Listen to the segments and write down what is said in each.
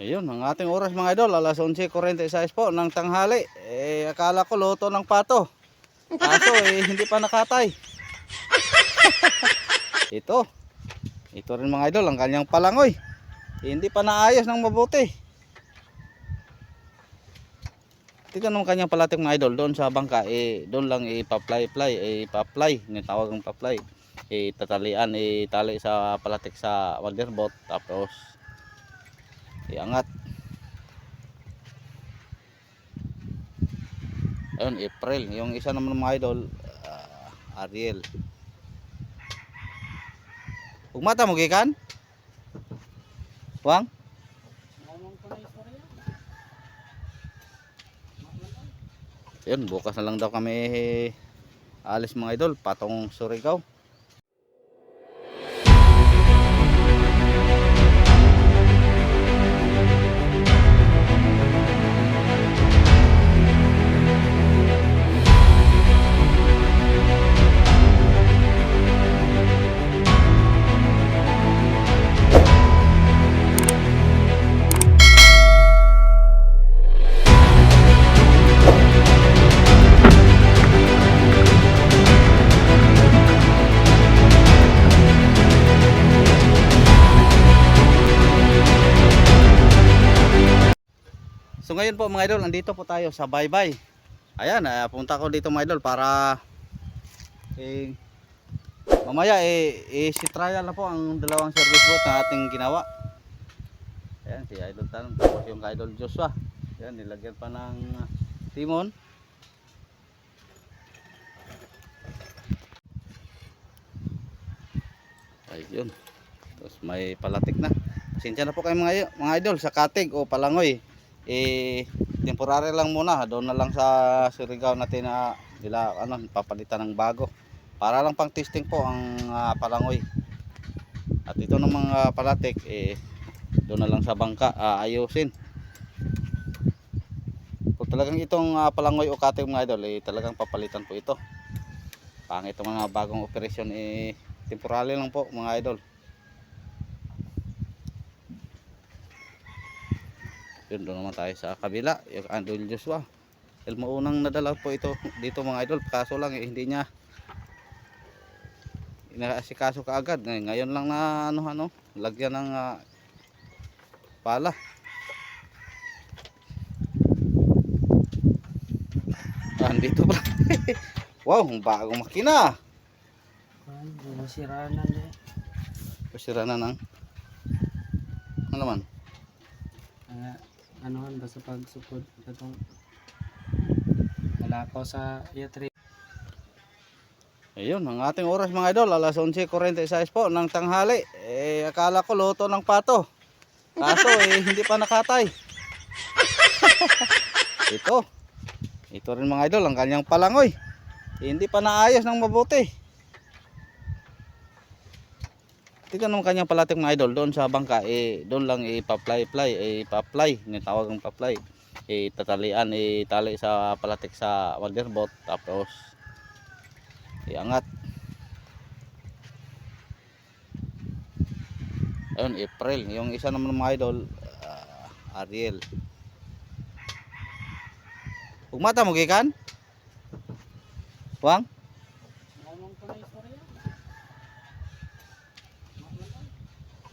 Ayun, ang ating oras mga idol, alas 11:46 po ng tanghali. Akala ko loto ng pato. Kaso hindi pa nakatay. Ito rin mga idol, ang kanyang palangoy. Hindi pa naayos ng mabuti. Tingnan mo kanyang palatik mga idol, doon sa bangka, doon lang ipa-fly, yung tawag ng pa-fly. Tatalian, itali sa palatik sa motherboard, tapos iangat. Ayun, April. Yung isa naman mga idol, Ariel. Ugmata mo gikan? Wang? Yun, bukas na lang daw kami alis mga idol, patong Surigao. So ngayon po mga idol, andito po tayo sa Baybay. Ayan, punta ko dito mga idol para mamaya si trial na po ang dalawang service boat na ating ginawa. Ayan, si Idol Tan, tapos yung Idol Joshua. Ayan, nilagyan pa ng timon. Ayun, tapos may palatik na. Pasensya na po kayo mga idol sa katig o palangoy. Temporary lang muna, doon na lang sa Surigao natin na papalitan ng bago para lang pang testing po ang palangoy. At ito ng mga palatik doon na lang sa bangka ayusin. Kung talagang itong palangoy o katig mga idol, talagang papalitan po ito. Pangit ang mga bagong operasyon, temporary lang po mga idol. Yun, doon naman tayo sa kabila, yung Idol Joshua. Unang nadala po ito dito mga idol, kaso lang hindi niya inaasikaso kaagad. Ngayon lang na lagyan ng pala. Andito pa. Wow, ang bagong makina. Masira na din. Pasira na ng ano naman? Anuhan basta pagsukod itong malakaw sa yatri. Ayun, ang ating oras mga idol, alas 11:46 po ng tanghali. Akala ko loto ng pato. Kaso hindi pa nakatay. Ito rin mga idol, ang kanyang palangoy. Hindi pa naayos ng mabuti. Tingnan mo kanyang palatik mga idol, doon sa bangka, doon lang ipa-fly, yung tawag ng pa-fly. Tatalian, itali sa palatik sa motherboard, tapos iangat. Ayun, April. Yung isa naman mga idol, Ariel. Ugmata mo gikan? Wang?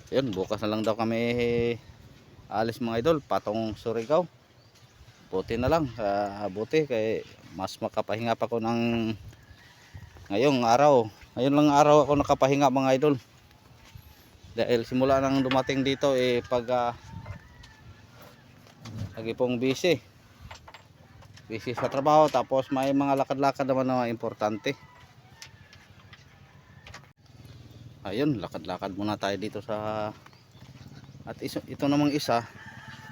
Yun, bukas na lang daw kami alis mga idol, patong Surigao. Buti na lang, buti kay mas makapahinga pa ko ng ngayong araw. Ngayon lang araw ako nakapahinga mga idol. Dahil simula nang dumating dito lagi pong busy sa trabaho, tapos may mga lakad-lakad naman na importante. Ayun, lakad-lakad muna tayo dito at ito namang isa,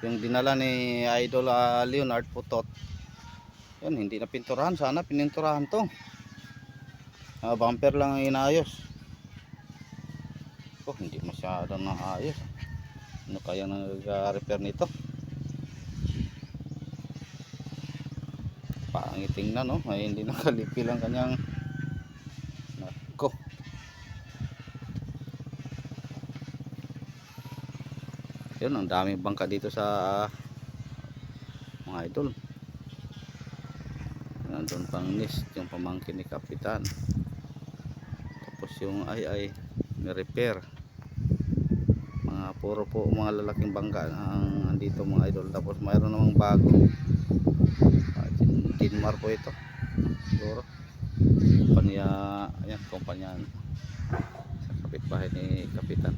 yung dinala ni Idol Leonard Putot. Yun, hindi na pinturahan, sana pininturahan to. Bumper lang ang inayos. Hindi masyadong naayos. Ano kaya nag-repair nito? Pangit tingnan, no? Hindi nakalipi lang kanyang nako. Yun, ang daming bangka dito sa mga idol. Nandun pang Nis, yung pamangkin ni Kapitan. Tapos yung ay ni-repair. Mga puro po mga lalaking bangka ang andito mga idol. Tapos mayroon namang bago. Tinmar po ito. Siguro. Kumpanya, ayan, kumpanya sa kapitbahay ni Kapitan.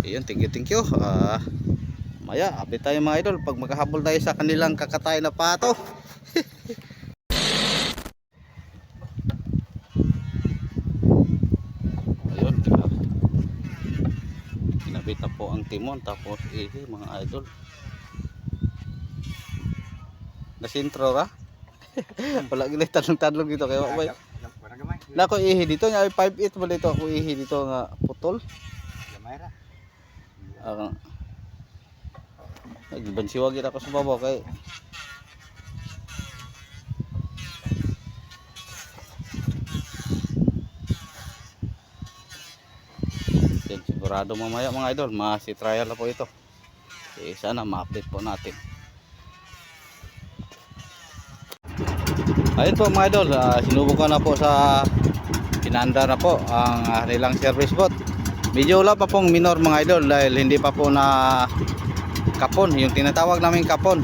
Ayun, thank you. Maya, update tayo mga idol pag maghahabol tayo sa kanilang kakatay na pato. Ayun, kinabit na po ang timon tapos mga idol. Nasintro ra? Wala gila tanong-tanong dito kaya boy. Na ko ihi dito nya 58 mo dito ako ihi dito nga putol. Gamay ra. Nagbansiwag kita ako sa babaw kay yan, sigurado mamaya mga idol masi-trial na po ito. Sana ma-update po natin. Ayun po mga idol, sinubukan na po sa pinanda na po ang nilang service boat. Medyo wala pa pong minor mga idol dahil hindi pa po na kapon, yung tinatawag namin kapon.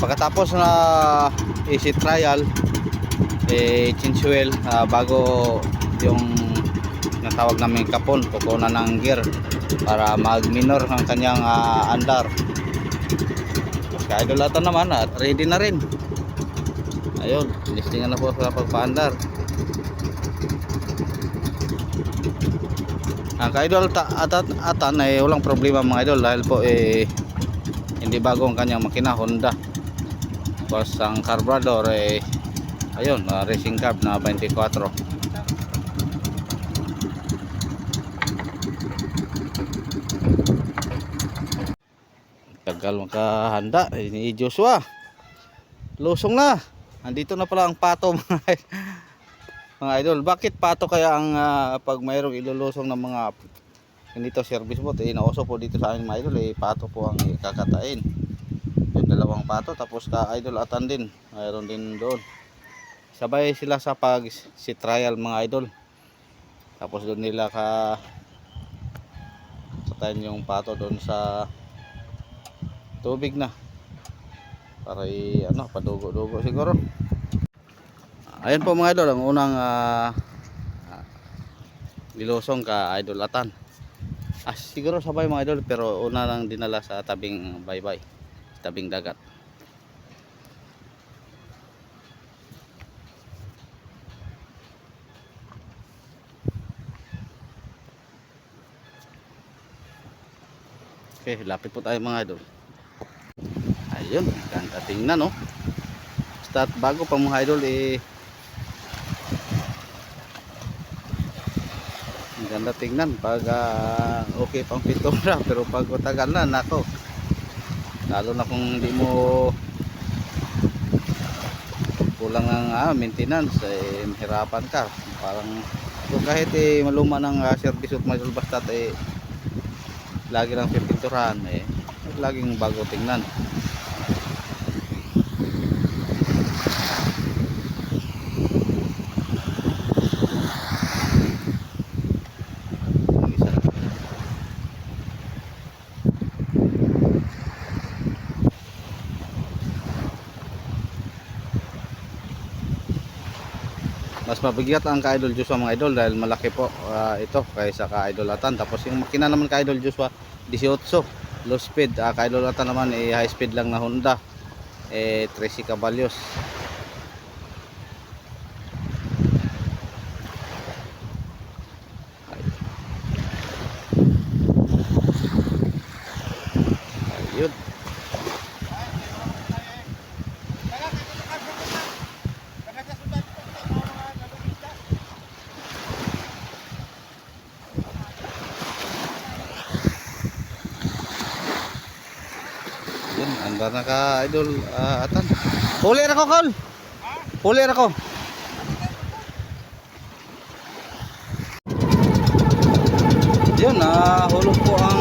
Pagkatapos na easy trial change oil bago yung tinatawag namin kapon, kukunan ng gear para mag minor ang kanyang andar. Kaidolatan naman at ready na rin. Ayun, listingan na po sa pagpaandar. Ang kaidol atan ay walang problema mga idol dahil po hindi bago ang kanyang makina Honda. Tapos ang carburetor ayun, racing carb na 24. Tagal makahanda ni Joshua. Lusong na. Andito na pala ang pato mga idol. Bakit pato kaya ang pag mayroong ilulusong ng mga ganito service boat nauso po dito sa amin mga idol pato po ang kakatain. Yung dalawang pato tapos ka idol atan din. Mayroon din doon. Sabay sila sa pag si trial mga idol. Tapos doon nila katayin yung pato doon sa tubig na para padugo-dugo siguro. Ayan po mga idol ang unang nilusong ka idol atan. Siguro sabay mga idol pero una lang dinala sa tabing baybay, tabing dagat. Okay, lapit po tayo mga idol. Ayun, ganda tingnan no. Start bago pa mga idol ganda tingnan pag okay pang pintura pero pag tagal na nako lalo na kung hindi mo kulang ang maintenance mahirapan ka parang so kahit maluma ng service at major basta lagi lang pipinturahan laging bago tingnan. Mas mabigat ang ka-idol Joshua mga idol dahil malaki po ito kaysa ka-idol atan. Tapos yung makina naman ka-idol Joshua 18 low speed, ka-idol atan naman high speed lang na Honda 13 caballos. Ayun. Andar na ka idol atan. Huli ra ko kol. Huli ra ko. Yun, hulog po ang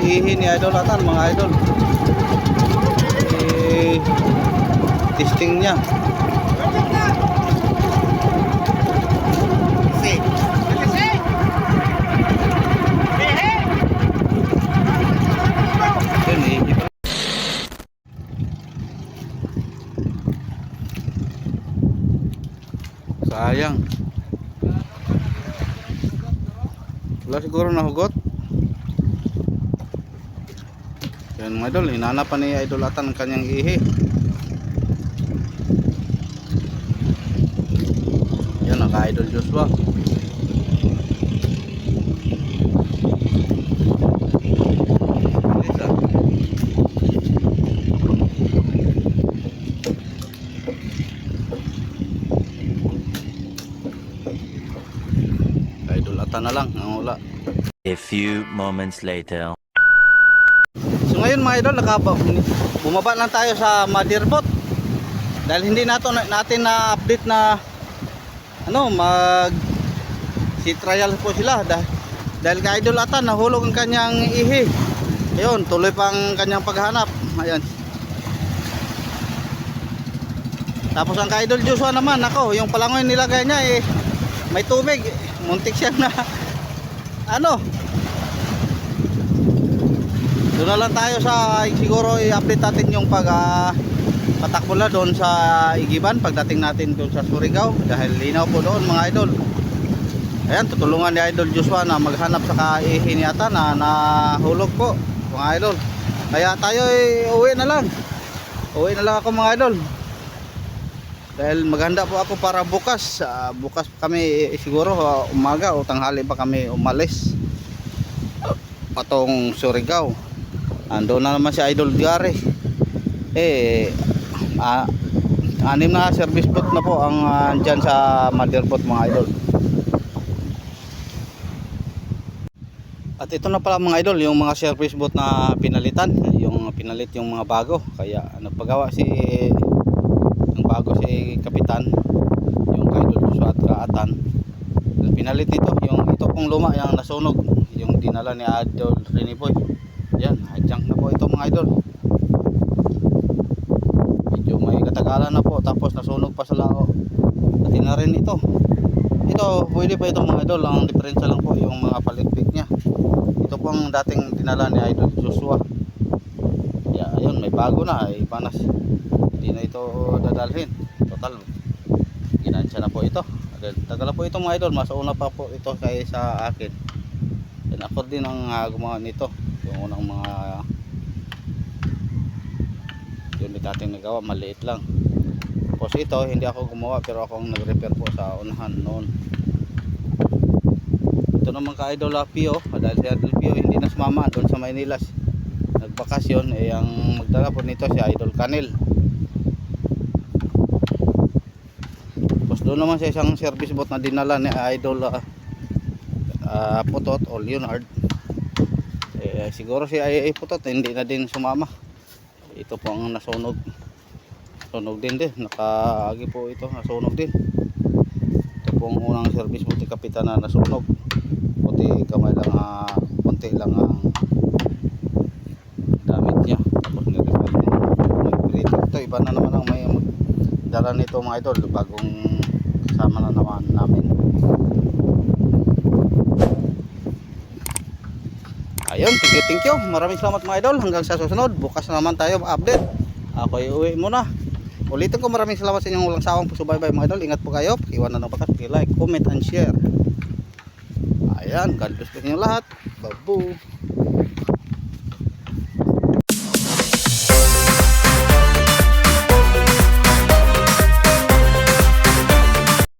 ihi ni Idol Atan, mga idol. Testing niya. Yun, ihi pa. Sayang. Wala siguro nahugot. Yan mga idol, hinanap pa ni Idol Atan ang kanyang ihi. Yan ang ka-Idol Joshua. Isa. Ka-Idol Atan na lang ang wala. A few moments later. So ngayon mga idol, bumaba lang tayo sa Motherboard dahil hindi natin na-update na mag si trial po sila dahil ka Idol Atan nahulog ang kanyang ihi. Ayun, tuloy pang kanyang paghahanap. Ayan. Tapos ang ka Idol Joshua naman, ako, yung palangoy nilagay niya may tubig, muntik siya na doon na lang tayo sa siguro i-update natin yung patakbo na doon sa Igiban pagdating natin doon sa Surigao dahil linaw po doon mga idol. Ayan, tutulungan ni Idol Joshua na maghanap sa kaihi ni Atan na nahulog po mga idol. Kaya tayo uwi na lang ako mga idol dahil maghanda po ako para bukas kami siguro umaga o tanghali pa kami umalis patong Surigao. Ando na naman si Idol Gary. Anim na service boat na po ang dyan sa Motherboard mga idol. At ito na pala mga idol, yung mga service boat na pinalitan, yung pinalit yung mga bago. Kaya nagpagawa ang bago si Kapitan, yung kay Idol Joshua at Kaatan. Pinalit nito, ito pong luma, yung nasunog, yung dinala ni Idol Riniboy. Yan, junk na po ito mga idol. Medyo may katagalan na po, tapos nasunog pa sa lao. Pati na rin ito. Ito, pwede pa ito mga idol. Ang diferensya lang po yung mga palikpik niya. Ito po ang dating dinala ni Idol Joshua. Yeah, ayun, may bago na, panas. Hindi na ito dadalhin. Total, ginansya na po ito. Tagal na po ito mga idol, mas una pa po ito kaysa akin. Yan, ako din ang gumawa nito. Yung unang mga yung dating nagawa, maliit lang. Tapos ito, hindi ako gumawa pero ako ang nag-repair po sa unahan noon. Ito naman ka Idol Pio, dahil si Idol Pio hindi na sumama doon sa Maynila, nagbakasyon, ang magdala po nito si Idol Canel. Tapos doon naman sa isang service boat na dinala ni Idol Putot o Leonard, siguro si Putot hindi na din sumama. Ito po ang nasunog din, nakaagi po ito, nasunog din. Ito po ang unang service boat ni Kapitan na nasunog, puti kamay lang, konti lang ang damit niya. Tapos ito, iba na naman ang may dala nito mga idol, bagong kasama na naman namin. Ayun, thank you. Maraming salamat mga idol. Hanggang sa susunod, bukas na naman tayo update. Ako ay uwi muna. Ulitin ko, maraming salamat sa inyong walang sawang pagsubaybay mga idol. Ingat po kayo. Iwan na ng bakas, like, comment and share. Ayan, God bless po sa inyo lahat. Babu.